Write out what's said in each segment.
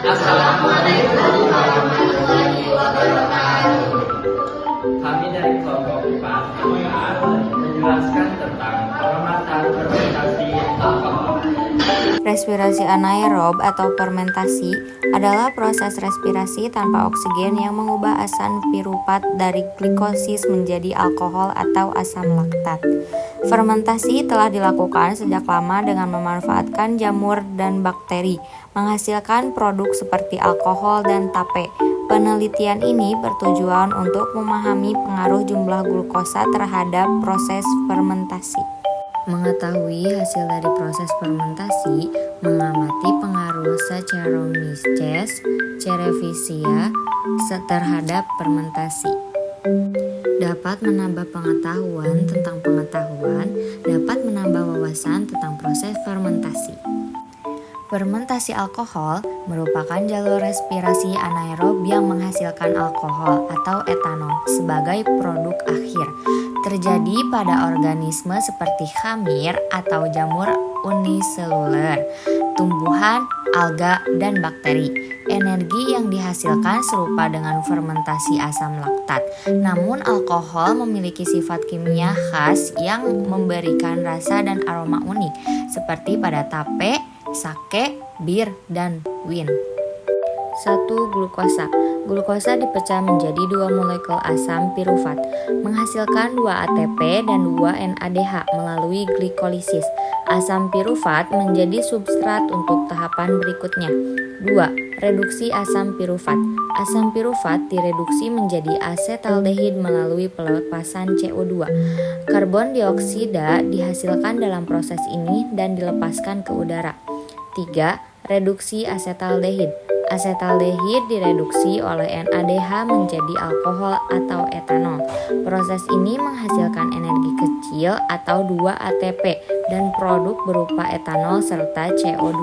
Assalamualaikum warahmatullahi wabarakatuh. Kami dari kelompok 4 akan menjelaskan tentang pengamatan fermentasi alkohol. Respirasi anaerob atau fermentasi adalah proses respirasi tanpa oksigen yang mengubah asam piruvat dari glikosis menjadi alkohol atau asam laktat. Fermentasi telah dilakukan sejak lama dengan memanfaatkan jamur dan bakteri, menghasilkan produk seperti alkohol dan tape. Penelitian ini bertujuan untuk memahami pengaruh jumlah glukosa terhadap proses fermentasi. Mengetahui hasil dari proses fermentasi, mengamati pengaruh Saccharomyces cerevisiae terhadap fermentasi. Dapat menambah pengetahuan tentang pengetahuan, dapat menambah wawasan tentang proses fermentasi. Fermentasi alkohol merupakan jalur respirasi anaerob yang menghasilkan alkohol atau etanol sebagai produk akhir. Terjadi pada organisme seperti khamir atau jamur uniseluler, tumbuhan, alga, dan bakteri. Energi yang dihasilkan serupa dengan fermentasi asam laktat. Namun alkohol memiliki sifat kimia khas yang memberikan rasa dan aroma unik, seperti pada tape, sake, bir, dan wine. 1. Glukosa. Glukosa dipecah menjadi 2 molekul asam piruvat, menghasilkan 2 ATP dan 2 NADH melalui glikolisis. Asam piruvat menjadi substrat untuk tahapan berikutnya. 2. Reduksi asam piruvat. Asam piruvat direduksi menjadi asetaldehid melalui pelepasan CO2. Karbon dioksida dihasilkan dalam proses ini dan dilepaskan ke udara. 3. Reduksi asetaldehid. Asetaldehid direduksi oleh NADH menjadi alkohol atau etanol. Proses ini menghasilkan energi kecil atau 2 ATP dan produk berupa etanol serta CO2.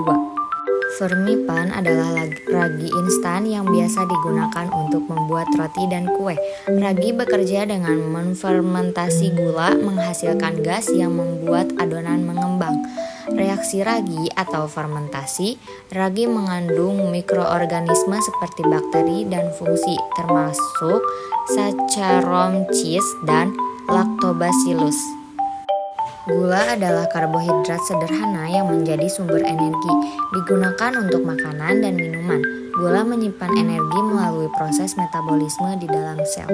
Vermipan adalah ragi instan yang biasa digunakan untuk membuat roti dan kue. Ragi bekerja dengan menfermentasi gula menghasilkan gas yang membuat adonan mengembang. Reaksi ragi atau fermentasi, ragi mengandung mikroorganisme seperti bakteri dan fungsi, termasuk Saccharomyces dan Lactobacillus. Gula adalah karbohidrat sederhana yang menjadi sumber energi, digunakan untuk makanan dan minuman. Gula menyimpan energi melalui proses metabolisme di dalam sel.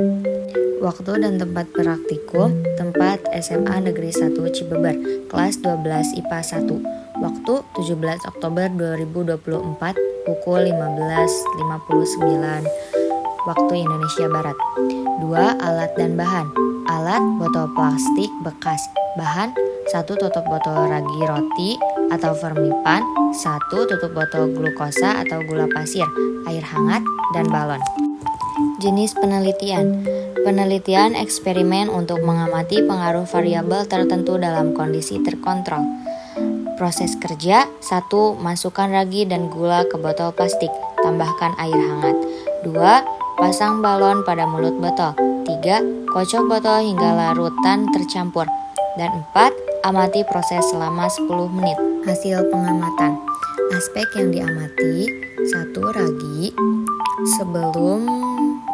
Waktu dan tempat praktikum, tempat SMA Negeri 1 Cibeber, kelas 12 IPA 1. Waktu 17 Oktober 2024, pukul 15.59 waktu Indonesia Barat. 2. Alat dan bahan. Alat, botol plastik bekas. Bahan, 1 tutup botol ragi roti atau vermipan, 1 tutup botol glukosa atau gula pasir, air hangat, dan balon. Jenis penelitian. Penelitian eksperimen untuk mengamati pengaruh variabel tertentu dalam kondisi terkontrol. Proses kerja. 1. Masukkan ragi dan gula ke botol plastik, tambahkan air hangat. 2. Pasang balon pada mulut botol. 3. Kocok botol hingga larutan tercampur. Dan 4. Amati proses selama 10 menit. Hasil pengamatan. Aspek yang diamati. 1. Ragi. Sebelum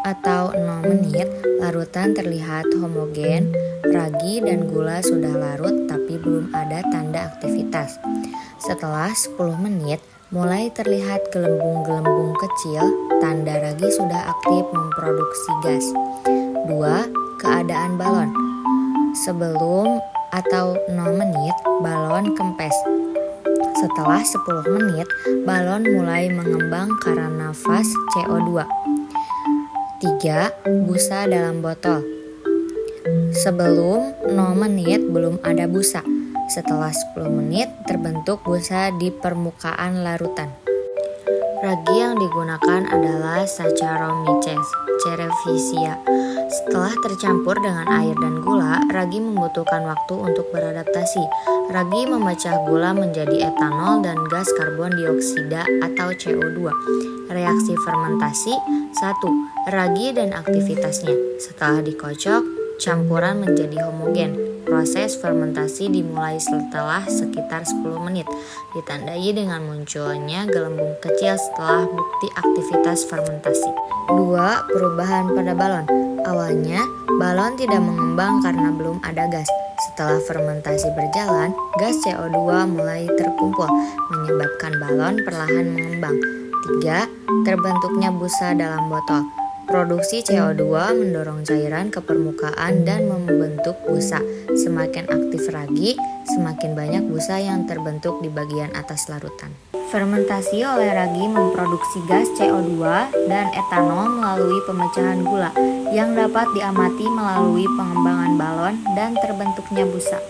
atau 0 menit, larutan terlihat homogen. Ragi dan gula sudah larut tapi belum ada tanda aktivitas. Setelah 10 menit, mulai terlihat gelembung-gelembung kecil, tanda ragi sudah aktif memproduksi gas. 2. Keadaan balon. Sebelum atau 0 menit, balon kempes. Setelah 10 menit, balon mulai mengembang karena nafas CO2. 3. Busa dalam botol. Sebelum 0 menit belum ada busa. Setelah 10 menit terbentuk busa di permukaan larutan. Ragi yang digunakan adalah Saccharomyces cerevisiae. Setelah tercampur dengan air dan gula, ragi membutuhkan waktu untuk beradaptasi. Ragi memecah gula menjadi etanol dan gas karbon dioksida atau CO2. Reaksi fermentasi. 1. Ragi dan aktivitasnya. Setelah dikocok, campuran menjadi homogen. Proses fermentasi dimulai setelah sekitar 10 menit, ditandai dengan munculnya gelembung kecil setelah bukti aktivitas fermentasi. 2. Perubahan pada balon. Awalnya, balon tidak mengembang karena belum ada gas. Setelah fermentasi berjalan, gas CO2 mulai terkumpul, menyebabkan balon perlahan mengembang. 3. Terbentuknya busa dalam botol. Produksi CO2 mendorong cairan ke permukaan dan membentuk busa. Semakin aktif ragi, semakin banyak busa yang terbentuk di bagian atas larutan. Fermentasi oleh ragi memproduksi gas CO2 dan etanol melalui pemecahan gula yang dapat diamati melalui pengembangan balon dan terbentuknya busa.